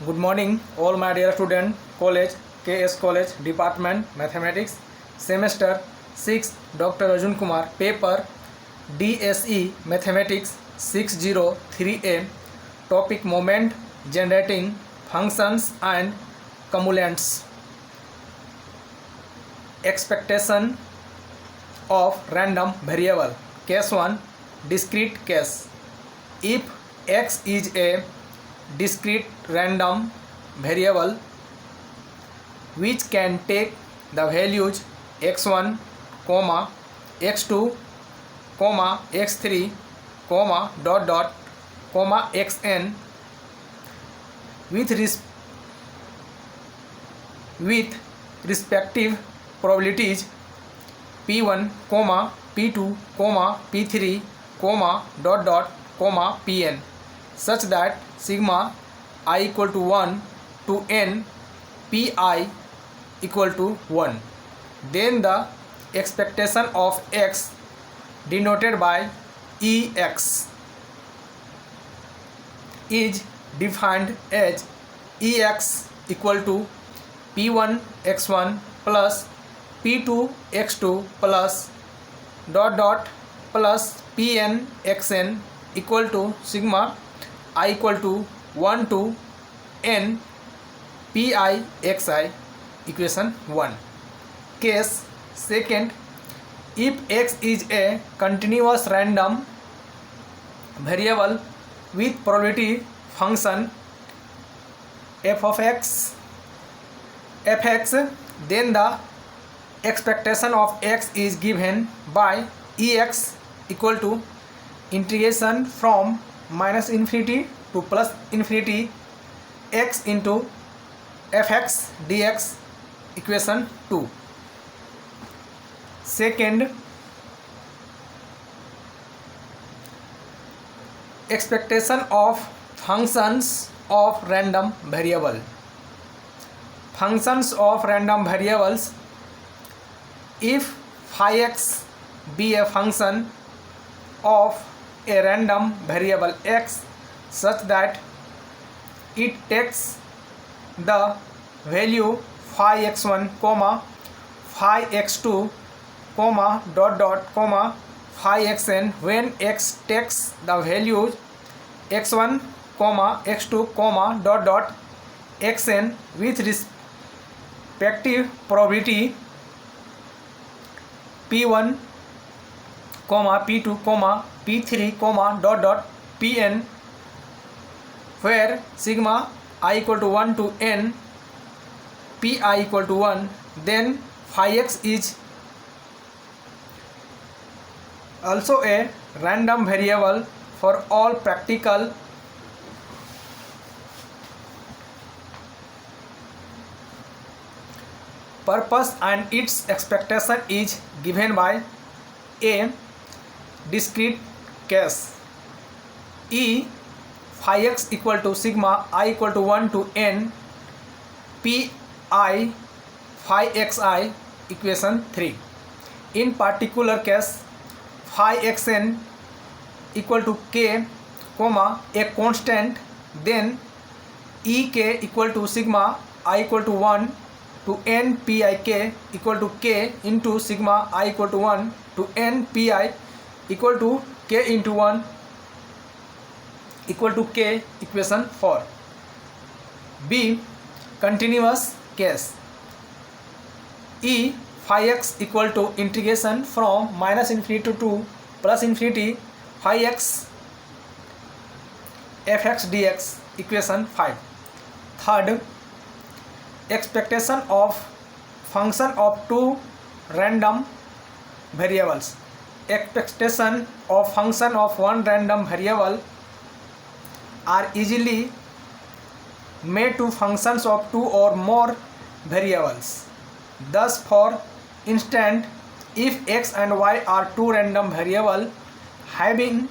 Good morning, all my dear student. College, KS College, Department Mathematics, Semester 6, Dr. Arjun Kumar, Paper DSE Mathematics 603A, Topic Moment Generating Functions and Cumulants. Expectation of random variable. Case 1, discrete case. If x is a discrete random variable which can take the values x1, x2, x3, xn with respective probabilities p1, p2, p3, pn, such that sigma I equal to 1 to n pi equal to 1. Then the expectation of x denoted by ex is defined as ex equal to p1 x1 plus p2 x2 plus plus pn xn equal to sigma I equal to 1 to n pi xi, equation 1. Case 2, if x is a continuous random variable with probability function f of x, fx, then the expectation of x is given by ex equal to integration from minus infinity to plus infinity x into fx dx, equation 2. Second, expectation of functions of random variable. Functions of random variables: if phi x be a function of a random variable x such that it takes the value phi x1, phi x2, phi xn when x takes the values x1, x2, xn with respective probability p1, p2, p3, pn, where sigma I equal to 1 to n pi equal to 1, then phi x is also a random variable for all practical purpose, and its expectation is given by a discrete case. E phi x equal to sigma I equal to 1 to n pi phi xi, equation 3. In particular case, phi xn equal to k, a constant, then ek equal to sigma I equal to 1 to n pi k equal to k into sigma I equal to 1 to n pi equal to k into 1 equal to k, equation 4. B, continuous case. E phi x equal to integration from minus infinity to plus infinity phi x fx dx, equation 5. Third, expectation of function of two random variables. Expectation of function of one random variable are easily made to functions of two or more variables. Thus, for instance, if x and y are two random variables having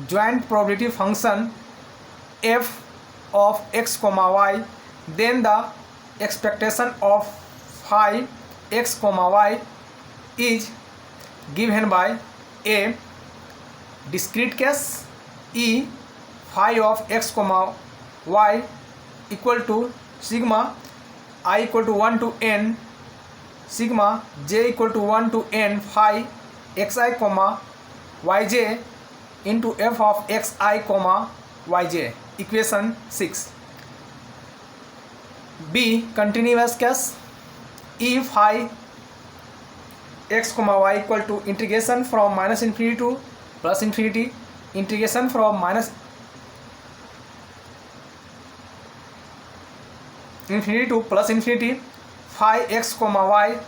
joint probability function f of x, y, then the expectation of phi x, y is given by a discrete case E phi of x, y equal to sigma I equal to 1 to n sigma j equal to 1 to n phi xi comma yj into f of xi comma yj. Equation 6. B. Continuous case. E phi x comma y equal to integration from minus infinity to plus infinity, integration from minus infinity to plus infinity, phi x comma y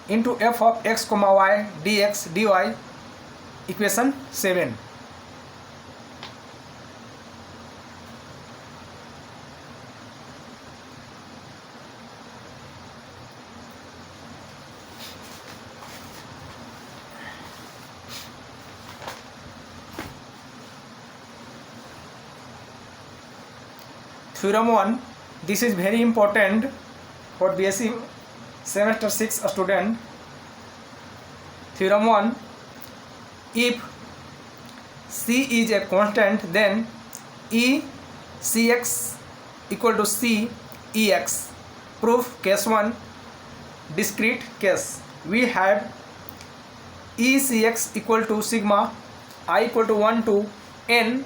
into f of x comma y dx dy. Equation 7. Theorem 1. This is very important for BSc semester 6 student. Theorem 1. If C is a constant, then E Cx equal to C Ex. Proof. Case 1. Discrete case. We had E Cx equal to sigma I equal to 1 to n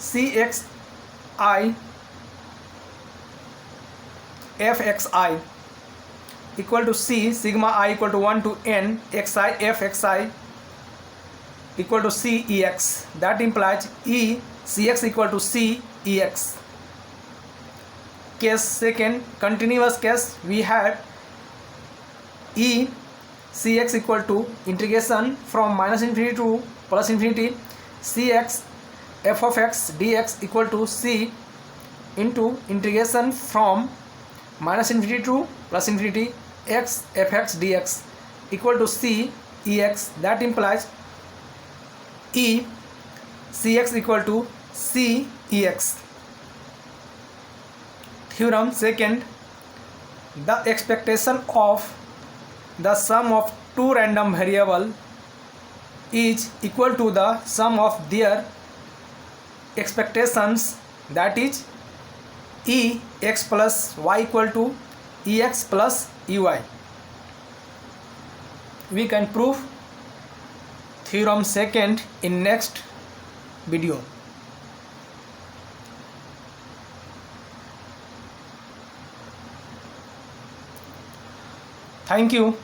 Cxi fxi equal to C sigma I equal to 1 to n xi fxi equal to C Ex. That implies E Cx equal to C Ex. Case 2. Continuous case. We had E Cx equal to integration from minus infinity to plus infinity Cx f of x dx equal to C into integration from minus infinity to plus infinity x fx dx equal to C Ex. That implies E Cx equal to C Ex. Theorem 2. The expectation of the sum of two random variables is equal to the sum of their expectations, that is E x plus y equal to Ex plus Ey. We can prove theorem 2 in next video. Thank you.